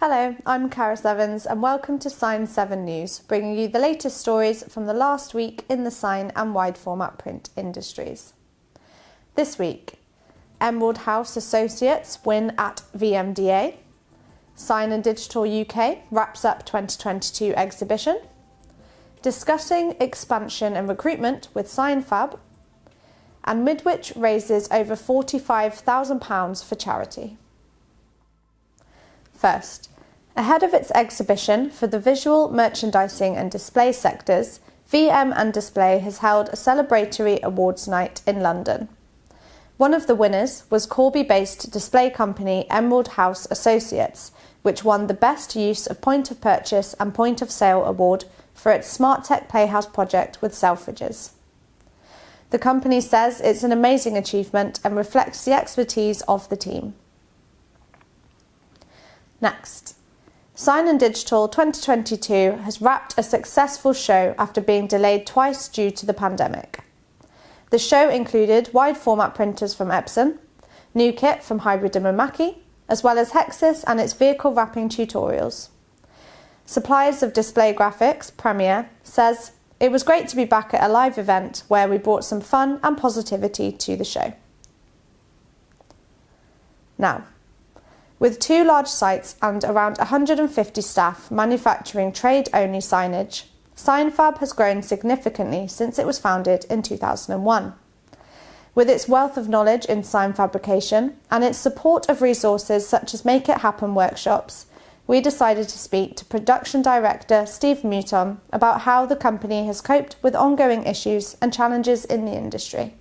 Hello, I'm Karis Evans and welcome to Sign 7 News, bringing you the latest stories from the last week in the sign and wide format print industries. This week, Emerald House Associates win at VMDA, Sign and Digital UK wraps up 2022 exhibition, discussing expansion and recruitment with SignFab, and Midwich raises over £45,000 for charity. First, ahead of its exhibition for the visual, merchandising and display sectors, VM and Display has held a celebratory awards night in London. One of the winners was Corby-based display company Emerald House Associates, which won the Best Use of Point of Purchase and Point of Sale award for its Smart Tech Playhouse project with Selfridges. The company says it's an amazing achievement and reflects the expertise of the team. Next, Sign and Digital 2022 has wrapped a successful show after being delayed twice due to the pandemic. The show included wide format printers from Epson, new kit from Hybrid & Mackie, as well as Hexis and its vehicle wrapping tutorials. Suppliers of display graphics, Premiere, says, "It was great to be back at a live event where we brought some fun and positivity to the show." Now, with 2 large sites and around 150 staff manufacturing trade-only signage, SignFab has grown significantly since it was founded in 2001. With its wealth of knowledge in sign fabrication and its support of resources such as Make It Happen workshops, we decided to speak to Production Director Steve Mouton about how the company has coped with ongoing issues and challenges in the industry.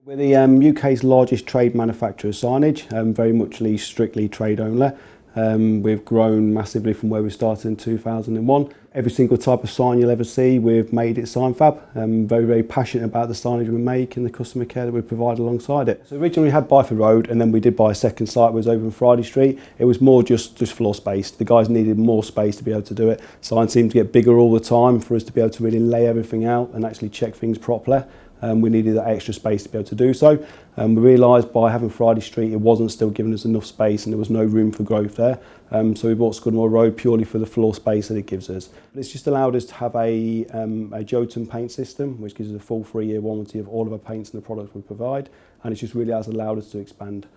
We're the UK's largest trade manufacturer of signage, very much strictly trade only. We've grown massively from where we started in 2001. Every single type of sign you'll ever see, we've made it SignFab. Very, very passionate about the signage we make and the customer care that we provide alongside it. So originally we had Byford Road, and then we did buy a second site, which was over on Friday Street. It was more just floor space. The guys needed more space to be able to do it. Signs seemed to get bigger all the time for us to be able to really lay everything out and actually check things properly. We needed that extra space to be able to do so. We realised by having Friday Street it wasn't still giving us enough space and there was no room for growth there. So we bought Scudamore Road purely for the floor space that it gives us. But it's just allowed us to have a Jotun paint system, which gives us a full 3-year warranty of all of our paints and the products we provide. And it just really has allowed us to expand.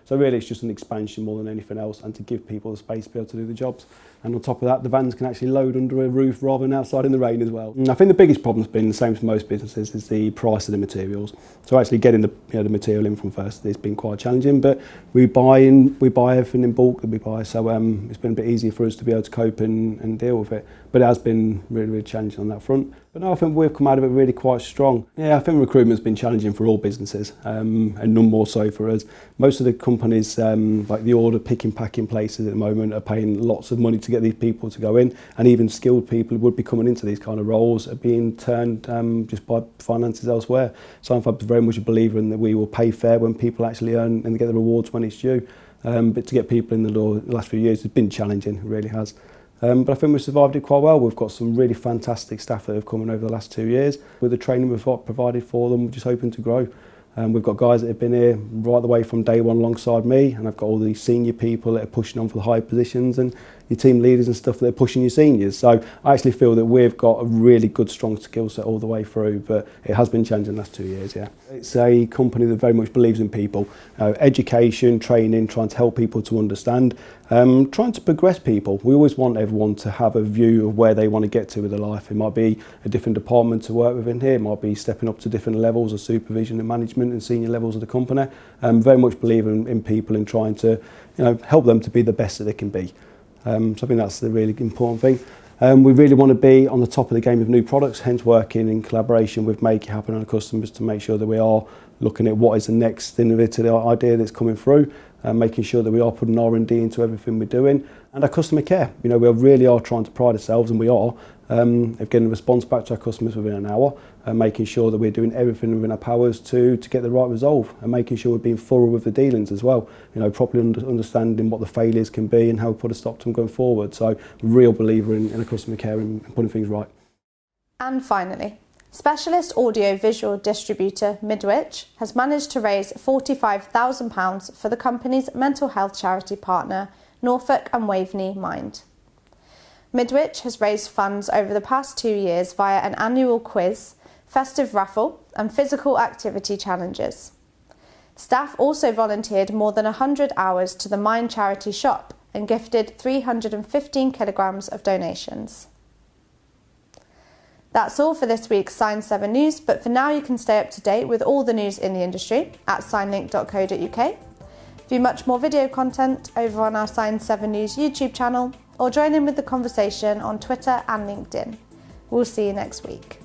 So really it's just an expansion more than anything else, and to give people the space to be able to do the jobs. And on top of that, the vans can actually load under a roof rather than outside in the rain as well. And I think the biggest problem's been the same for most businesses, is the price of the materials. So actually getting the material in from first, it's been quite challenging, but we buy everything in bulk that we buy, so it's been a bit easier for us to be able to cope and deal with it. But it has been really, really challenging on that front. But no, I think we've come out of it really quite strong. Yeah, I think recruitment's been challenging for all businesses, and none more so for us. Most of the companies, like the order picking, packing places at the moment, are paying lots of money to get these people to go in, and even skilled people who would be coming into these kind of roles are being turned just by finances elsewhere. So I'm very much a believer in that we will pay fair when people actually earn and get the rewards when it's due. But to get people in the door the last few years has been challenging, it really has. But I think we've survived it quite well. We've got some really fantastic staff that have come in over the last 2 years. With the training we've provided for them, we're just hoping to grow. We've got guys that have been here right the way from day one alongside me, and I've got all these senior people that are pushing on for the high positions, and your team leaders and stuff that are pushing your seniors. So I actually feel that we've got a really good, strong skill set all the way through, but it has been challenging the last 2 years, yeah. It's a company that very much believes in people. Education, training, trying to help people to understand, trying to progress people. We always want everyone to have a view of where they want to get to with their life. It might be a different department to work within here, it might be stepping up to different levels of supervision and management and senior levels of the company. Very much believe in people and trying to help them to be the best that they can be. So I think that's the really important thing. We really want to be on the top of the game with new products, hence working in collaboration with Make It Happen and our customers to make sure that we are looking at what is the next innovative idea that's coming through, making sure that we are putting R&D into everything we're doing, and our customer care. We really are trying to pride ourselves, and we are, of getting a response back to our customers within an hour, and making sure that we're doing everything within our powers to get the right resolve, and making sure we're being thorough with the dealings as well, properly understanding what the failures can be and how we put a stop to them going forward. So real believer in a customer care and putting things right. And finally, specialist audio-visual distributor Midwich has managed to raise £45,000 for the company's mental health charity partner, Norfolk and Waveney mined. Midwich has raised funds over the past 2 years via an annual quiz, festive raffle and physical activity challenges. Staff also volunteered more than 100 hours to the mine charity shop and gifted 315 kilograms of donations. That's all for this week's Sign 7 News, but for now you can stay up to date with all the news in the industry at signlink.co.uk. View much more video content over on our Sign 7 News YouTube channel, or join in with the conversation on Twitter and LinkedIn. We'll see you next week.